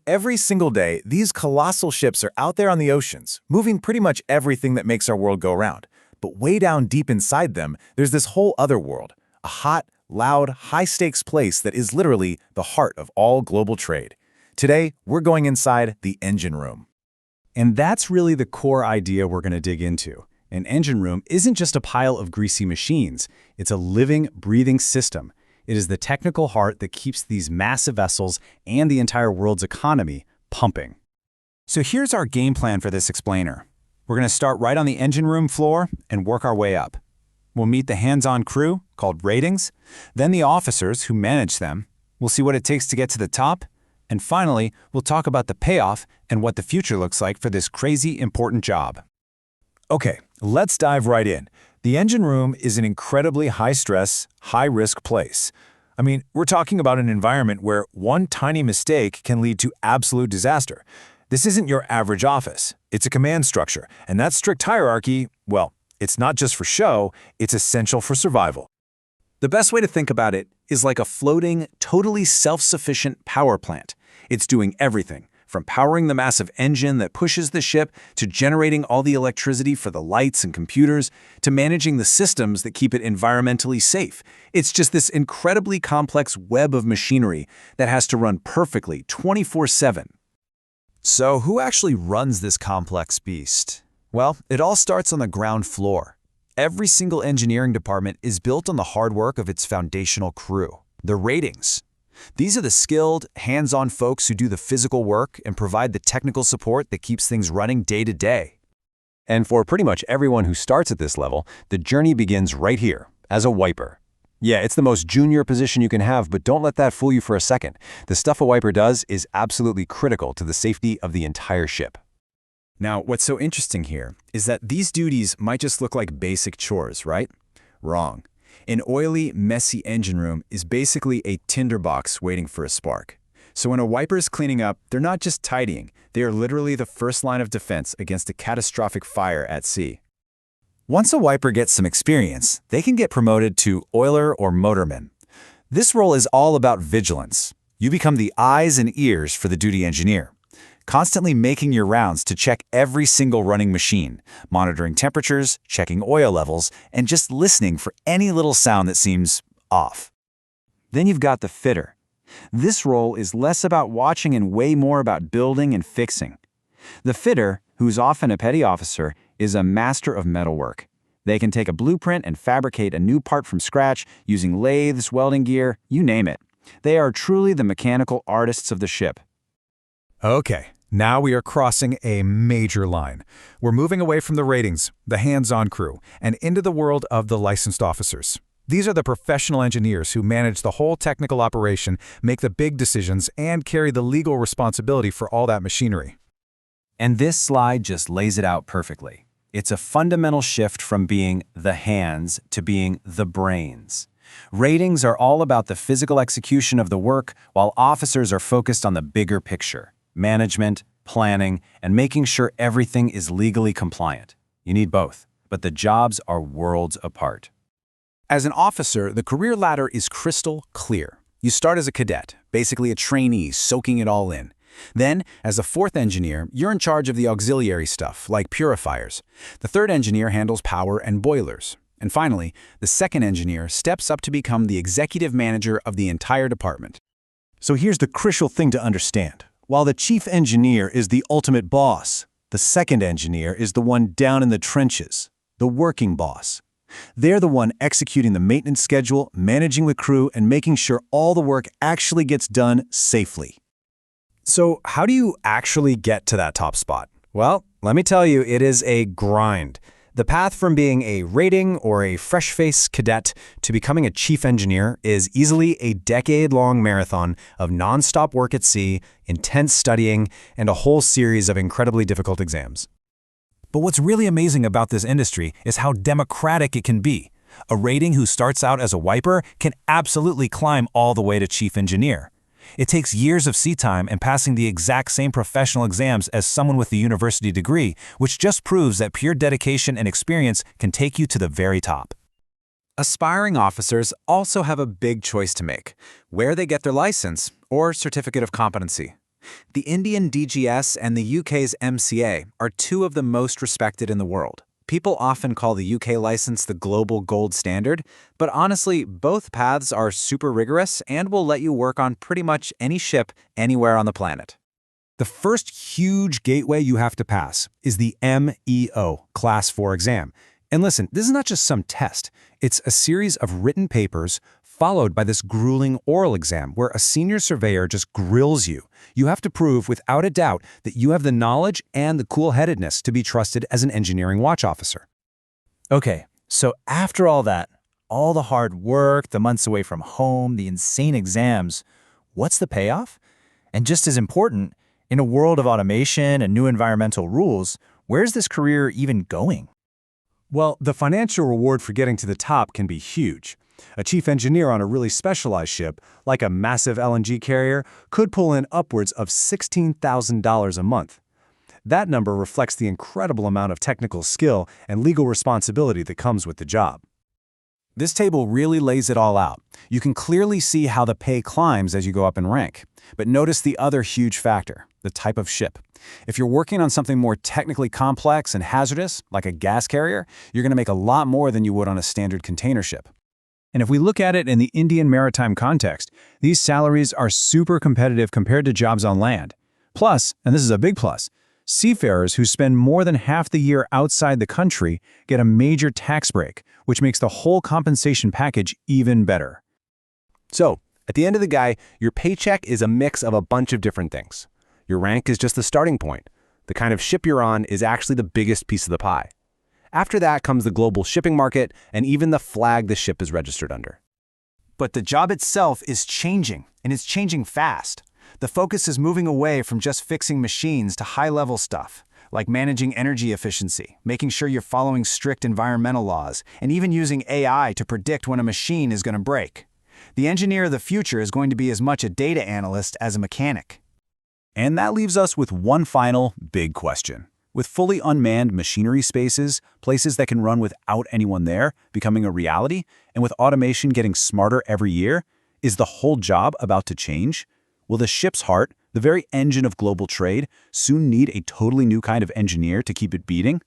Every single day, these colossal ships are out there on the oceans, moving pretty much everything that makes our world go round. But way down deep inside them, there's this whole other world, a hot, loud, high-stakes place that is literally the heart of all global trade. Today, we're going inside the engine room. And that's really the core idea we're going to dig into. An engine room isn't just a pile of greasy machines. It's a living, breathing system. It is the technical heart that keeps these massive vessels and the entire world's economy pumping. So here's our game plan for this explainer. We're going to start right on the engine room floor and work our way up. We'll meet the hands-on crew, called ratings, then the officers who manage them. We'll see what it takes to get to the top. And finally, we'll talk about the payoff and what the future looks like for this crazy important job. Okay, let's dive right in. The engine room is an incredibly high-stress, high-risk place. We're talking about an environment where one tiny mistake can lead to absolute disaster. This isn't your average office. It's a command structure, and that strict hierarchy, well, it's not just for show, it's essential for survival. The best way to think about it is like a floating, totally self-sufficient power plant. It's doing everything, from powering the massive engine that pushes the ship, to generating all the electricity for the lights and computers, to managing the systems that keep it environmentally safe. It's just this incredibly complex web of machinery that has to run perfectly 24/7. So who actually runs this complex beast? Well, it all starts on the ground floor. Every single engineering department is built on the hard work of its foundational crew, the ratings. These are the skilled, hands-on folks who do the physical work and provide the technical support that keeps things running day to day. And for pretty much everyone who starts at this level, the journey begins right here, as a wiper. Yeah, it's the most junior position you can have, but don't let that fool you for a second. The stuff a wiper does is absolutely critical to the safety of the entire ship. Now, what's so interesting here is that these duties might just look like basic chores, right? Wrong. An oily, messy engine room is basically a tinderbox waiting for a spark. So when a wiper is cleaning up, they're not just tidying. They are literally the first line of defense against a catastrophic fire at sea. Once a wiper gets some experience, they can get promoted to oiler or motorman. This role is all about vigilance. You become the eyes and ears for the duty engineer, constantly making your rounds to check every single running machine, monitoring temperatures, checking oil levels, and just listening for any little sound that seems off. Then you've got the fitter. This role is less about watching and way more about building and fixing. The fitter, who's often a petty officer, is a master of metalwork. They can take a blueprint and fabricate a new part from scratch using lathes, welding gear, you name it. They are truly the mechanical artists of the ship. Okay, now we are crossing a major line. We're moving away from the ratings, the hands-on crew, and into the world of the licensed officers. These are the professional engineers who manage the whole technical operation, make the big decisions, and carry the legal responsibility for all that machinery. And this slide just lays it out perfectly. It's a fundamental shift from being the hands to being the brains. Ratings are all about the physical execution of the work, while officers are focused on the bigger picture: management, planning, and making sure everything is legally compliant. You need both, but the jobs are worlds apart. As an officer, the career ladder is crystal clear. You start as a cadet, basically a trainee, soaking it all in. Then, as a fourth engineer, you're in charge of the auxiliary stuff, like purifiers. The third engineer handles power and boilers. And finally, the second engineer steps up to become the executive manager of the entire department. So here's the crucial thing to understand. While the chief engineer is the ultimate boss, the second engineer is the one down in the trenches, the working boss. They're the one executing the maintenance schedule, managing the crew, and making sure all the work actually gets done safely. So how do you actually get to that top spot? Well, let me tell you, it is a grind. The path from being a rating or a fresh-faced cadet to becoming a chief engineer is easily a decade-long marathon of non-stop work at sea, intense studying, and a whole series of incredibly difficult exams. But what's really amazing about this industry is how democratic it can be. A rating who starts out as a wiper can absolutely climb all the way to chief engineer. It takes years of sea time and passing the exact same professional exams as someone with a university degree, which just proves that pure dedication and experience can take you to the very top. Aspiring officers also have a big choice to make: where they get their license or certificate of competency. The Indian DGS and the UK's MCA are two of the most respected in the world. People often call the UK license the global gold standard, but honestly, both paths are super rigorous and will let you work on pretty much any ship anywhere on the planet. The first huge gateway you have to pass is the MEO, Class 4 exam. And listen, this is not just some test. It's a series of written papers followed by this grueling oral exam where a senior surveyor just grills you. You have to prove without a doubt that you have the knowledge and the cool-headedness to be trusted as an engineering watch officer. Okay, so after all that, all the hard work, the months away from home, the insane exams, what's the payoff? And just as important, in a world of automation and new environmental rules, where's this career even going? Well, the financial reward for getting to the top can be huge. A chief engineer on a really specialized ship, like a massive LNG carrier, could pull in upwards of $16,000 a month. That number reflects the incredible amount of technical skill and legal responsibility that comes with the job. This table really lays it all out. You can clearly see how the pay climbs as you go up in rank. But notice the other huge factor, the type of ship. If you're working on something more technically complex and hazardous, like a gas carrier, you're going to make a lot more than you would on a standard container ship. And if we look at it in the Indian maritime context, these salaries are super competitive compared to jobs on land. Plus, and this is a big plus, seafarers who spend more than half the year outside the country get a major tax break, which makes the whole compensation package even better. So, at the end of the day, your paycheck is a mix of a bunch of different things. Your rank is just the starting point. The kind of ship you're on is actually the biggest piece of the pie. After that comes the global shipping market and even the flag the ship is registered under. But the job itself is changing, and it's changing fast. The focus is moving away from just fixing machines to high-level stuff, like managing energy efficiency, making sure you're following strict environmental laws, and even using AI to predict when a machine is going to break. The engineer of the future is going to be as much a data analyst as a mechanic. And that leaves us with one final big question. With fully unmanned machinery spaces, places that can run without anyone there becoming a reality, and with automation getting smarter every year, is the whole job about to change? Will the ship's heart, the very engine of global trade, soon need a totally new kind of engineer to keep it beating?